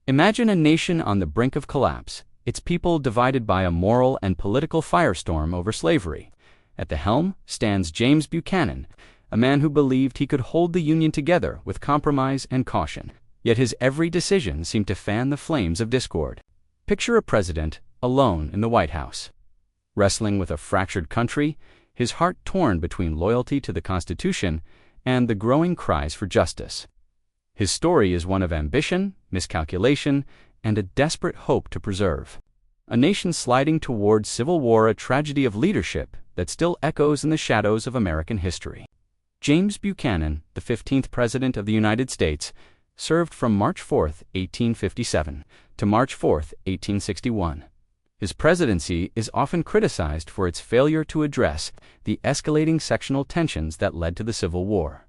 Imagine a nation on the brink of collapse, its people divided by a moral and political firestorm over slavery. At the helm stands James Buchanan, a man who believed he could hold the Union together with compromise and caution. Yet his every decision seemed to fan the flames of discord. Picture a president alone in the White House, wrestling with a fractured country, his heart torn between loyalty to the Constitution and the growing cries for justice. His story is one of ambition, miscalculation, and a desperate hope to preserve. A nation sliding toward civil war, a tragedy of leadership that still echoes in the shadows of American history. James Buchanan, the 15th President of the United States, served from March 4, 1857, to March 4, 1861. His presidency is often criticized for its failure to address the escalating sectional tensions that led to the Civil War.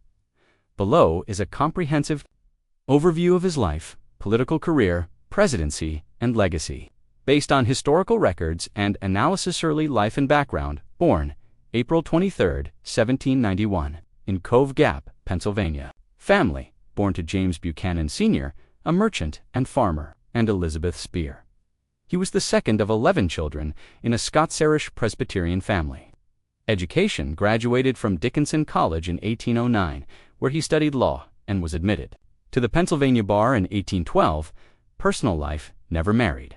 Below is a comprehensive overview of his life, political career, presidency, and legacy, based on historical records and analysis. Early life and background: born April 23, 1791, in Cove Gap, Pennsylvania. Family: born to James Buchanan Sr., a merchant and farmer, and Elizabeth Spear. He was the second of 11 children in a Scots-Irish Presbyterian family. Education: graduated from Dickinson College in 1809, where he studied law and was admitted to the Pennsylvania bar in 1812. Personal life: never married,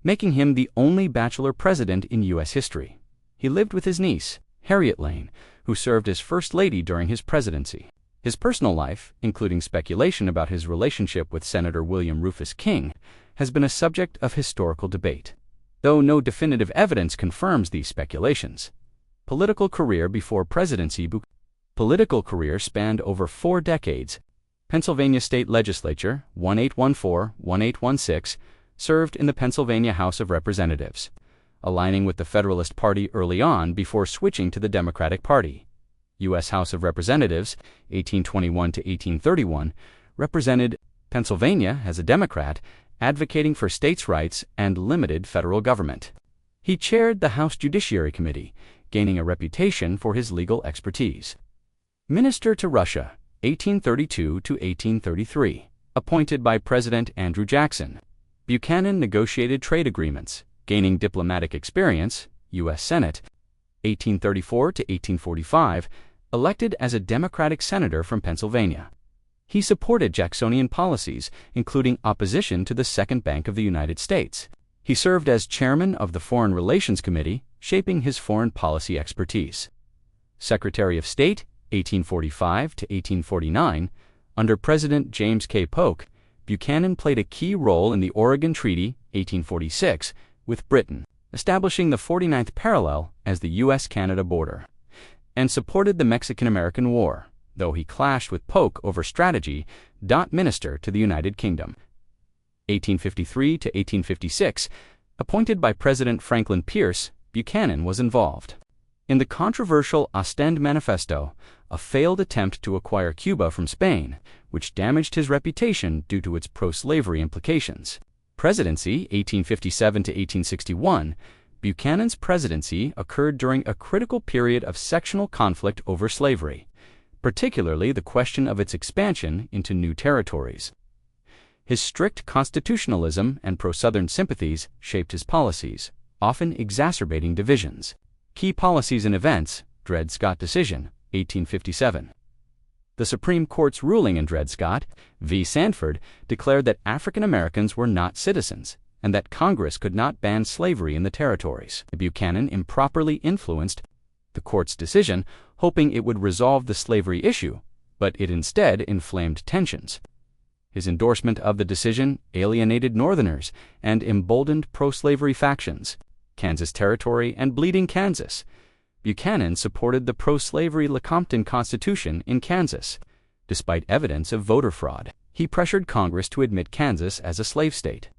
making him the only bachelor president in U.S. history. He lived with his niece, Harriet Lane, who served as First Lady during his presidency. His personal life, including speculation about his relationship with Senator William Rufus King, has been a subject of historical debate, though no definitive evidence confirms these speculations. Political career before presidency: political career spanned over 4 decades. Pennsylvania State Legislature, 1814-1816, served in the Pennsylvania House of Representatives, aligning with the Federalist Party early on before switching to the Democratic Party. U.S. House of Representatives, 1821 to 1831, represented Pennsylvania as a Democrat, advocating for states' rights and limited federal government. He chaired the House Judiciary Committee, gaining a reputation for his legal expertise. Minister to Russia, 1832 to 1833, appointed by President Andrew Jackson. Buchanan negotiated trade agreements, gaining diplomatic experience. U.S. Senate, 1834 to 1845, elected as a Democratic senator from Pennsylvania. He supported Jacksonian policies, including opposition to the Second Bank of the United States. He served as chairman of the Foreign Relations Committee, shaping his foreign policy expertise. Secretary of State, 1845 to 1849, under President James K. Polk, Buchanan played a key role in the Oregon Treaty, 1846, with Britain, establishing the 49th parallel as the U.S.-Canada border, and supported the Mexican-American War, though he clashed with Polk over strategy. Minister to the United Kingdom, 1853 to 1856, appointed by President Franklin Pierce, Buchanan was involved in the controversial Ostend Manifesto, a failed attempt to acquire Cuba from Spain, which damaged his reputation due to its pro-slavery implications. Presidency, 1857 to 1861, Buchanan's presidency occurred during a critical period of sectional conflict over slavery, particularly the question of its expansion into new territories. His strict constitutionalism and pro-Southern sympathies shaped his policies, often exacerbating divisions. Key policies and events: Dred Scott decision, 1857. The Supreme Court's ruling in Dred Scott v. Sanford declared that African Americans were not citizens and that Congress could not ban slavery in the territories. Buchanan improperly influenced the court's decision, hoping it would resolve the slavery issue, but it instead inflamed tensions. His endorsement of the decision alienated Northerners and emboldened pro-slavery factions. Kansas Territory and Bleeding Kansas. Buchanan supported the pro-slavery Lecompton Constitution in Kansas. Despite evidence of voter fraud, he pressured Congress to admit Kansas as a slave state,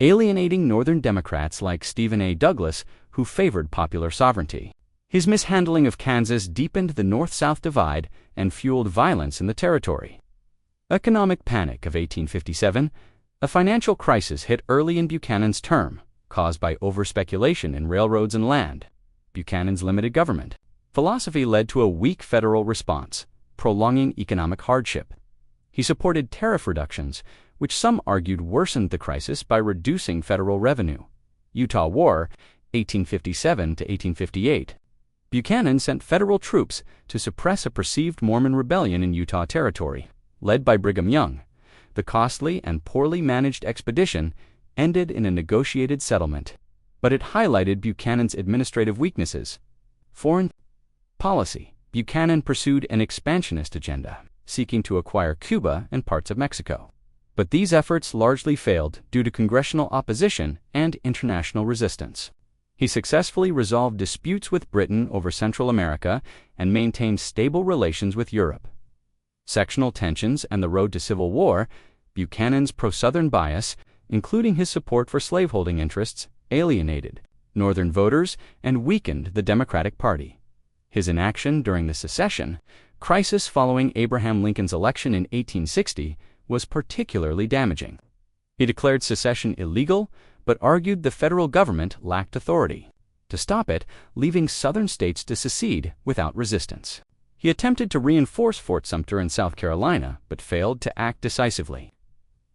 alienating Northern Democrats like Stephen A. Douglas, who favored popular sovereignty. His mishandling of Kansas deepened the North-South divide and fueled violence in the territory. Economic panic of 1857. A financial crisis hit early in Buchanan's term, caused by over-speculation in railroads and land. Buchanan's limited government philosophy led to a weak federal response, prolonging economic hardship. He supported tariff reductions, which some argued worsened the crisis by reducing federal revenue. Utah War, 1857 to 1858. Buchanan sent federal troops to suppress a perceived Mormon rebellion in Utah Territory, led by Brigham Young. The costly and poorly managed expedition ended in a negotiated settlement, but it highlighted Buchanan's administrative weaknesses. Foreign policy. Buchanan pursued an expansionist agenda, seeking to acquire Cuba and parts of Mexico. But these efforts largely failed due to congressional opposition and international resistance. He successfully resolved disputes with Britain over Central America and maintained stable relations with Europe. Sectional tensions and the road to civil war. Buchanan's pro-Southern bias, including his support for slaveholding interests, alienated Northern voters and weakened the Democratic Party. His inaction during the secession crisis following Abraham Lincoln's election in 1860 was particularly damaging. He declared secession illegal, but argued the federal government lacked authority to stop it, leaving Southern states to secede without resistance. He attempted to reinforce Fort Sumter in South Carolina, but failed to act decisively.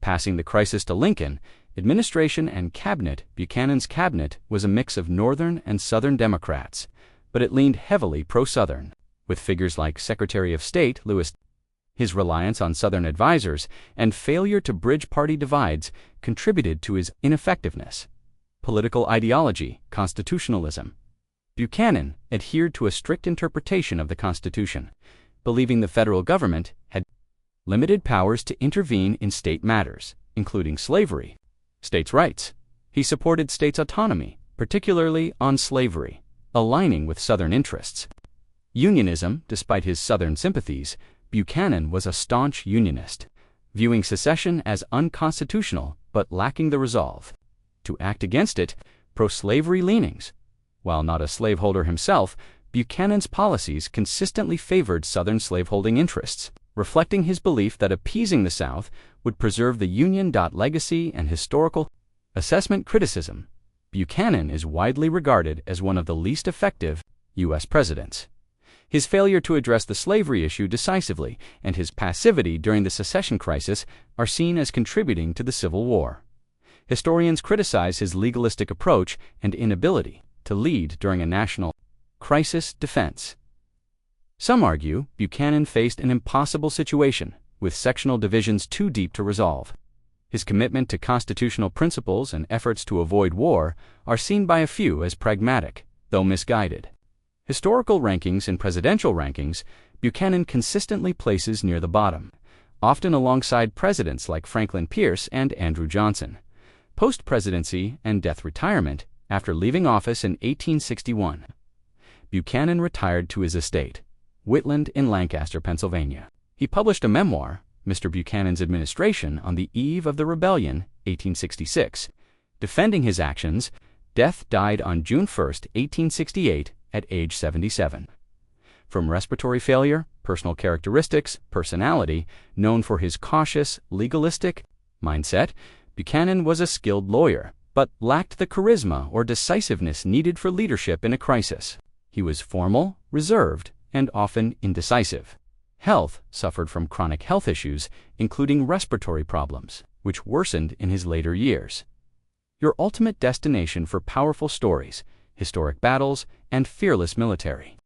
Passing the crisis to Lincoln, administration and cabinet. Buchanan's cabinet was a mix of Northern and Southern Democrats, but it leaned heavily pro-Southern, with figures like Secretary of State Lewis. His reliance on Southern advisors and failure to bridge party divides contributed to his ineffectiveness. Political ideology. Constitutionalism. Buchanan adhered to a strict interpretation of the Constitution, believing the federal government had limited powers to intervene in state matters, including slavery. States' rights. He supported states' autonomy, particularly on slavery, aligning with Southern interests. Unionism. Despite his Southern sympathies, Buchanan was a staunch Unionist, viewing secession as unconstitutional but lacking the resolve to act against it. Pro-slavery leanings. While not a slaveholder himself, Buchanan's policies consistently favored Southern slaveholding interests, reflecting his belief that appeasing the South would preserve the Union. Legacy and historical assessment. Criticism. Buchanan is widely regarded as one of the least effective U.S. presidents. His failure to address the slavery issue decisively and his passivity during the secession crisis are seen as contributing to the Civil War. Historians criticize his legalistic approach and inability to lead during a national crisis. Defense. Some argue Buchanan faced an impossible situation, with sectional divisions too deep to resolve. His commitment to constitutional principles and efforts to avoid war are seen by a few as pragmatic, though misguided. Historical rankings and presidential rankings. Buchanan consistently places near the bottom, often alongside presidents like Franklin Pierce and Andrew Johnson. Post-presidency and death. Retirement. After leaving office in 1861, Buchanan retired to his estate, Whitland in Lancaster, Pennsylvania. He published a memoir, Mr. Buchanan's Administration on the Eve of the Rebellion, 1866. Defending his actions, death died on June 1, 1868, at age 77. From respiratory failure, personal characteristics, personality, known for his cautious, legalistic mindset, Buchanan was a skilled lawyer, but lacked the charisma or decisiveness needed for leadership in a crisis. He was formal, reserved, and often indecisive. Health. Suffered from chronic health issues, including respiratory problems, which worsened in his later years. Your ultimate destination for powerful stories, historic battles, and fearless military.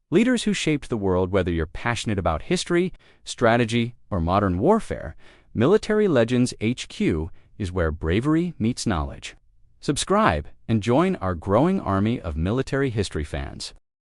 Leaders who shaped the world. Whether you're passionate about history, strategy, or modern warfare, Military Legends HQ is where bravery meets knowledge. Subscribe and join our growing army of military history fans.